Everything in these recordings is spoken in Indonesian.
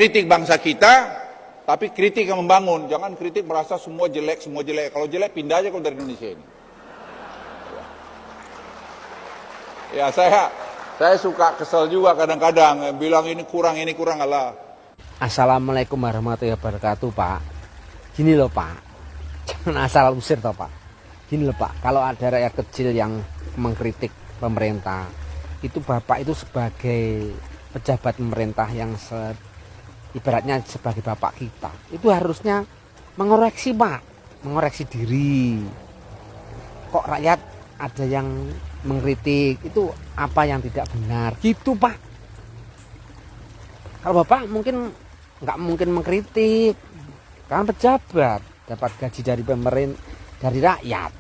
kritik bangsa kita, tapi kritik yang membangun. Jangan kritik merasa semua jelek, semua jelek. Kalau jelek pindah aja kalau dari Indonesia ini. Ya saya suka kesel juga kadang-kadang bilang ini kurang Allah. Assalamualaikum warahmatullahi wabarakatuh, Pak. Gini loh, Pak. Jangan asal usir toh, Pak. Gini loh, Pak. Kalau ada rakyat kecil yang mengkritik pemerintah, itu Bapak itu sebagai pejabat pemerintah yang ibaratnya sebagai bapak kita, itu harusnya mengoreksi, Pak. Mengoreksi diri. Kok rakyat ada yang mengkritik, itu apa yang tidak benar gitu, Pak. Kalau Bapak nggak mungkin mengkritik, kan pejabat dapat gaji dari pemerintah, dari rakyat.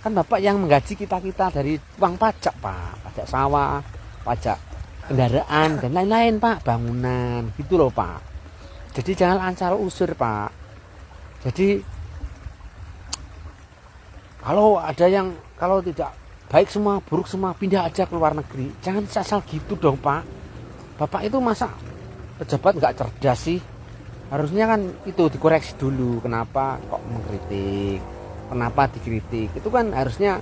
Kan Bapak yang menggaji kita dari uang pajak, Pak. Pajak sawah, pajak kendaraan dan lain-lain, Pak. Bangunan gitu loh, Pak. Jadi jangan asal usir, Pak. Jadi kalau tidak baik semua, buruk semua, pindah aja ke luar negeri. Jangan asal gitu dong, Pak. Bapak itu masa pejabat nggak cerdas sih? Harusnya kan itu dikoreksi dulu. Kenapa kok mengkritik? Kenapa dikritik? Itu kan harusnya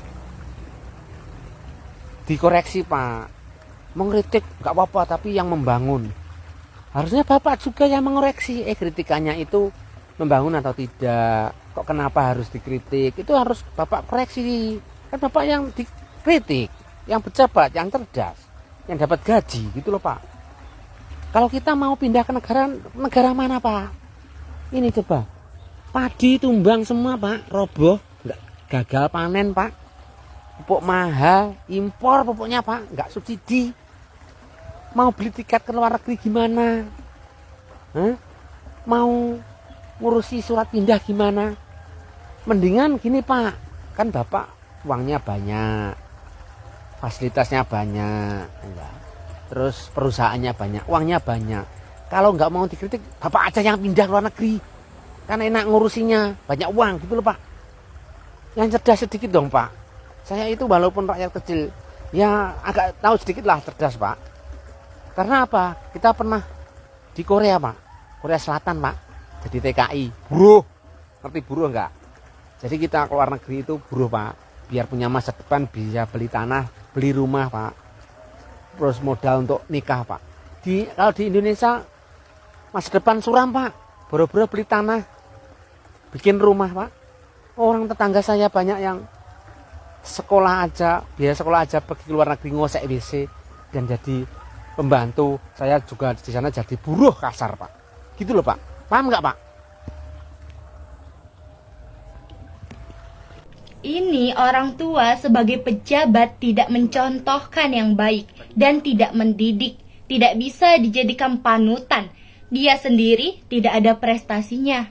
dikoreksi, Pak. Mengkritik nggak apa-apa, tapi yang membangun. Harusnya Bapak juga yang mengoreksi. Kritikannya itu membangun atau tidak? Kok kenapa harus dikritik? Itu harus Bapak koreksi. Kan Bapak yang dikritik, yang pejabat, yang cerdas, yang dapat gaji gitu loh, Pak. Kalau kita mau pindah ke negara mana, Pak? Ini coba, padi tumbang semua, Pak, roboh, gagal panen, Pak. Pupuk mahal, impor pupuknya, Pak, nggak subsidi. Mau beli tiket ke luar negeri gimana? Mau ngurusi surat pindah gimana? Mendingan gini, Pak, kan Bapak uangnya banyak, fasilitasnya banyak, terus perusahaannya banyak, uangnya banyak. Kalau nggak mau dikritik, Bapak aja yang pindah ke luar negeri, kan enak ngurusinya, banyak uang gitu loh, Pak. Yang cerdas sedikit dong, Pak. Saya itu walaupun rakyat kecil, ya agak tahu sedikit lah cerdas, Pak. Karena apa? Kita pernah di Korea, Pak, Korea Selatan, Pak, jadi TKI, buruh. Ngerti buruh nggak? Jadi kita ke luar negeri itu buruh, Pak, biar punya masa depan, bisa beli tanah, beli rumah, Pak. Terus modal untuk nikah, Pak. Kalau di Indonesia masa depan suram, Pak. Boro-boro beli tanah, bikin rumah, Pak. Orang tetangga saya banyak yang biaya sekolah aja pergi ke luar negeri ngosek WC dan jadi pembantu. Saya juga di sana jadi buruh kasar, Pak. Gitu loh, Pak. Paham nggak, Pak? Ini orang tua sebagai pejabat tidak mencontohkan yang baik dan tidak mendidik, tidak bisa dijadikan panutan. Dia sendiri tidak ada prestasinya.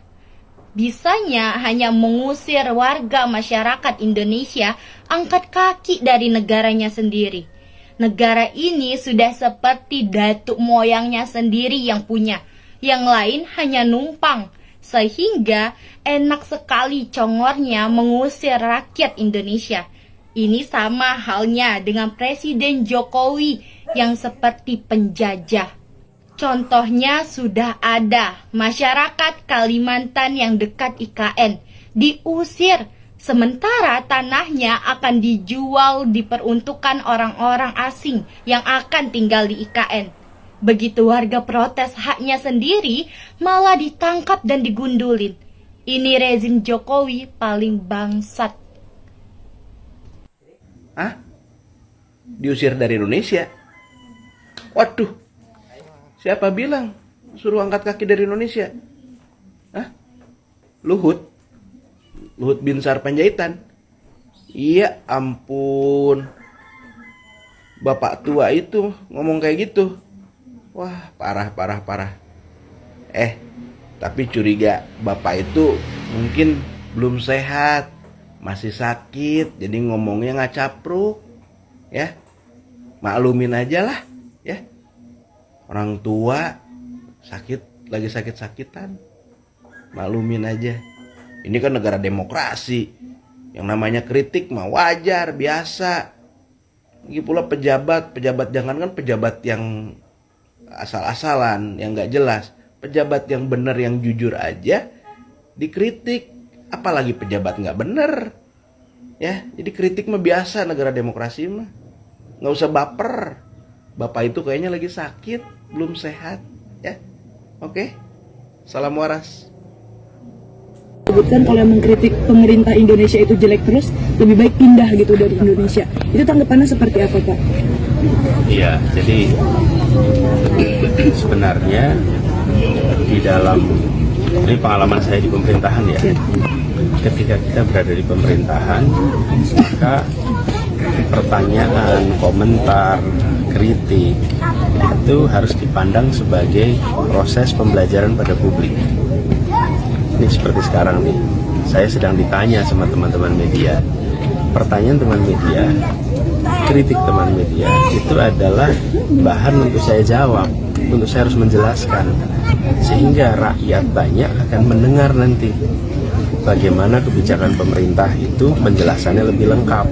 Bisanya hanya mengusir warga masyarakat Indonesia angkat kaki dari negaranya sendiri. Negara ini sudah seperti datuk moyangnya sendiri yang punya, yang lain hanya numpang. Sehingga enak sekali congornya mengusir rakyat Indonesia. Ini sama halnya dengan Presiden Jokowi yang seperti penjajah. Contohnya sudah ada, masyarakat Kalimantan yang dekat IKN diusir, sementara tanahnya akan dijual diperuntukkan orang-orang asing yang akan tinggal di IKN. Begitu warga protes haknya sendiri, malah ditangkap dan digundulin. Ini rezim Jokowi paling bangsat. Diusir dari Indonesia? Waduh, siapa bilang suruh angkat kaki dari Indonesia? Luhut Binsar Panjaitan. Iya ampun, bapak tua itu ngomong kayak gitu. Wah, parah. Tapi curiga bapak itu mungkin belum sehat, masih sakit, jadi ngomongnya nggak capruk, ya. Maklumin aja lah, ya. Orang tua lagi sakit-sakitan, maklumin aja. Ini kan negara demokrasi, yang namanya kritik mah wajar, biasa. Lagi pula pejabat jangankan pejabat yang asal-asalan yang nggak jelas. Pejabat yang benar yang jujur aja dikritik, apalagi pejabat nggak benar. Ya, jadi kritik mah biasa negara demokrasi mah. Nggak usah baper. Bapak itu kayaknya lagi sakit, belum sehat. Ya, oke. Salam waras. Sebutkan kalau yang mengkritik pemerintah Indonesia itu jelek terus, lebih baik pindah gitu dari Indonesia. Itu tanggapannya seperti apa, Pak? Iya, jadi sebenarnya di dalam, ini pengalaman saya di pemerintahan ya, ketika kita berada di pemerintahan, maka pertanyaan, komentar, kritik itu harus dipandang sebagai proses pembelajaran pada publik. Ini seperti sekarang nih, saya sedang ditanya sama teman-teman media. Pertanyaan teman media, kritik teman media itu adalah bahan untuk saya jawab, untuk saya harus menjelaskan, sehingga rakyat banyak akan mendengar nanti bagaimana kebijakan pemerintah itu penjelasannya lebih lengkap.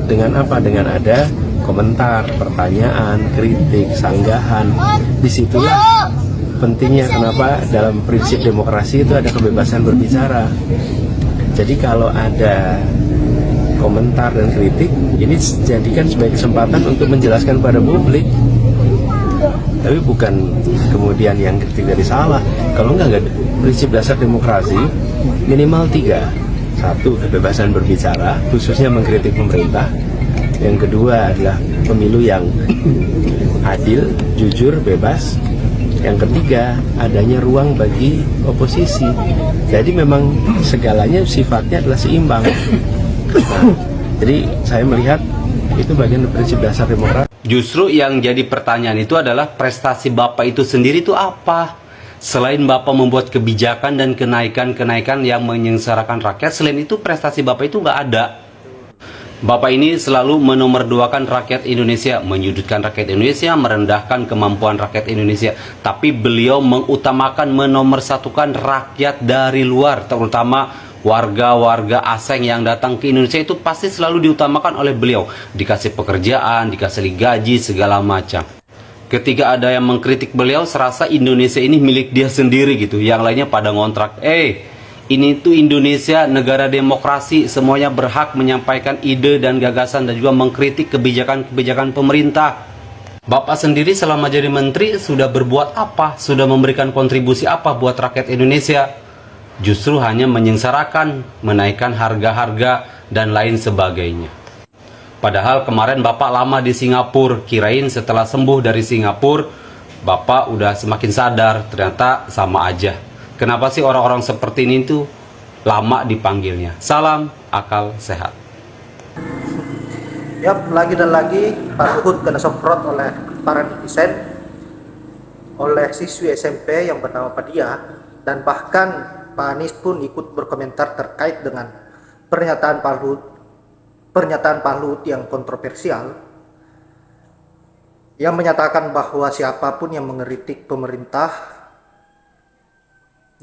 Dengan apa? Dengan ada komentar, pertanyaan, kritik, sanggahan. Disitulah pentingnya kenapa dalam prinsip demokrasi itu ada kebebasan berbicara. Jadi kalau ada komentar dan kritik, ini jadikan sebagai kesempatan untuk menjelaskan pada publik. Tapi bukan kemudian yang kritik dari salah. Kalau enggak ada prinsip dasar demokrasi minimal 3. 1, kebebasan berbicara, khususnya mengkritik pemerintah. Yang kedua adalah pemilu yang adil, jujur, bebas. Yang ketiga, adanya ruang bagi oposisi. Jadi memang segalanya sifatnya adalah seimbang. Nah, jadi saya melihat itu bagian dari prinsip dasar demokrasi. Justru yang jadi pertanyaan itu adalah prestasi Bapak itu sendiri itu apa? Selain Bapak membuat kebijakan dan kenaikan-kenaikan yang menyengsarakan rakyat, selain itu prestasi Bapak itu nggak ada. Bapak ini selalu menomorduakan rakyat Indonesia, menyudutkan rakyat Indonesia, merendahkan kemampuan rakyat Indonesia. Tapi beliau mengutamakan menomorsatukan rakyat dari luar, terutama warga-warga asing yang datang ke Indonesia itu pasti selalu diutamakan oleh beliau. Dikasih pekerjaan, dikasih gaji, segala macam. Ketika ada yang mengkritik beliau, serasa Indonesia ini milik dia sendiri gitu. Yang lainnya pada ngontrak. Ini tuh Indonesia, negara demokrasi, semuanya berhak menyampaikan ide dan gagasan dan juga mengkritik kebijakan-kebijakan pemerintah. Bapak sendiri selama jadi menteri sudah berbuat apa? Sudah memberikan kontribusi apa buat rakyat Indonesia? Justru hanya menyengsarakan, menaikkan harga-harga dan lain sebagainya. Padahal kemarin Bapak lama di Singapura, kirain setelah sembuh dari Singapura, Bapak udah semakin sadar, ternyata sama aja. Kenapa sih orang-orang seperti ini tuh lama dipanggilnya? Salam akal sehat. Yap, lagi dan lagi Pak Luhut kena semprot oleh para netizen, oleh siswi SMP yang bernama Padia, dan bahkan Pak Anies pun ikut berkomentar terkait dengan pernyataan Pak Luhut yang kontroversial, yang menyatakan bahwa siapapun yang mengkritik pemerintah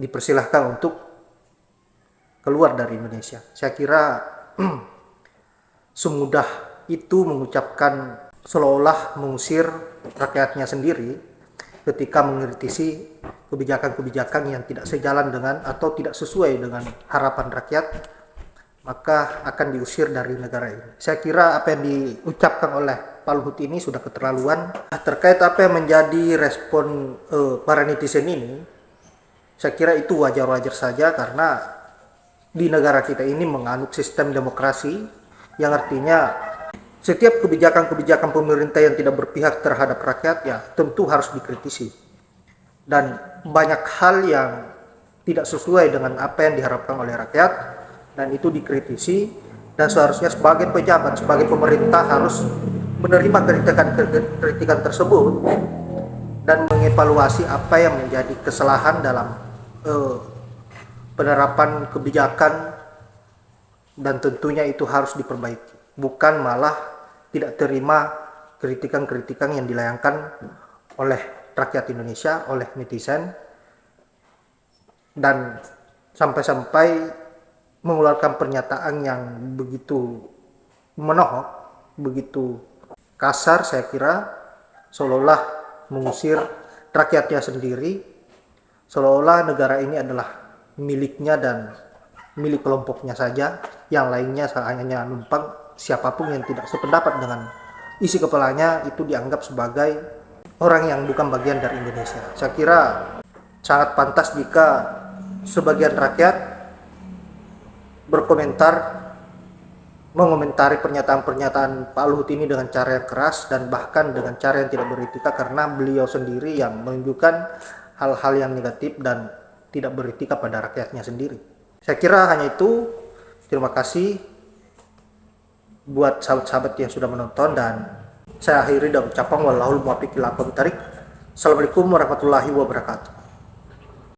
dipersilahkan untuk keluar dari Indonesia. Saya kira semudah itu mengucapkan seolah mengusir rakyatnya sendiri ketika mengkritisi kebijakan-kebijakan yang tidak sejalan dengan atau tidak sesuai dengan harapan rakyat, maka akan diusir dari negara ini. Saya kira apa yang diucapkan oleh Pak Luhut ini sudah keterlaluan. Terkait apa yang menjadi respon para netizen ini, saya kira itu wajar-wajar saja karena di negara kita ini menganut sistem demokrasi yang artinya setiap kebijakan-kebijakan pemerintah yang tidak berpihak terhadap rakyat ya tentu harus dikritisi. Dan banyak hal yang tidak sesuai dengan apa yang diharapkan oleh rakyat dan itu dikritisi, dan seharusnya sebagai pejabat, sebagai pemerintah harus menerima kritikan tersebut dan mengevaluasi apa yang menjadi kesalahan dalam penerapan kebijakan, dan tentunya itu harus diperbaiki, bukan malah tidak terima kritikan-kritikan yang dilayangkan oleh rakyat Indonesia, oleh netizen, dan sampai-sampai mengeluarkan pernyataan yang begitu menohok, begitu kasar. Saya kira seolah mengusir rakyatnya sendiri, seolah-olah negara ini adalah miliknya dan milik kelompoknya saja, yang lainnya hanya numpang. Siapapun yang tidak sependapat dengan isi kepalanya itu dianggap sebagai orang yang bukan bagian dari Indonesia. Saya kira sangat pantas jika sebagian rakyat mengomentari pernyataan-pernyataan Pak Luhut ini dengan cara yang keras dan bahkan dengan cara yang tidak beretika, karena beliau sendiri yang menunjukkan hal-hal yang negatif dan tidak beretika pada rakyatnya sendiri. Saya kira hanya itu. Terima kasih buat sahabat-sahabat yang sudah menonton, dan saya akhiri dengan ucapan wallahul muwaffiq ila aqwamit thoriq. Assalamualaikum warahmatullahi wabarakatuh.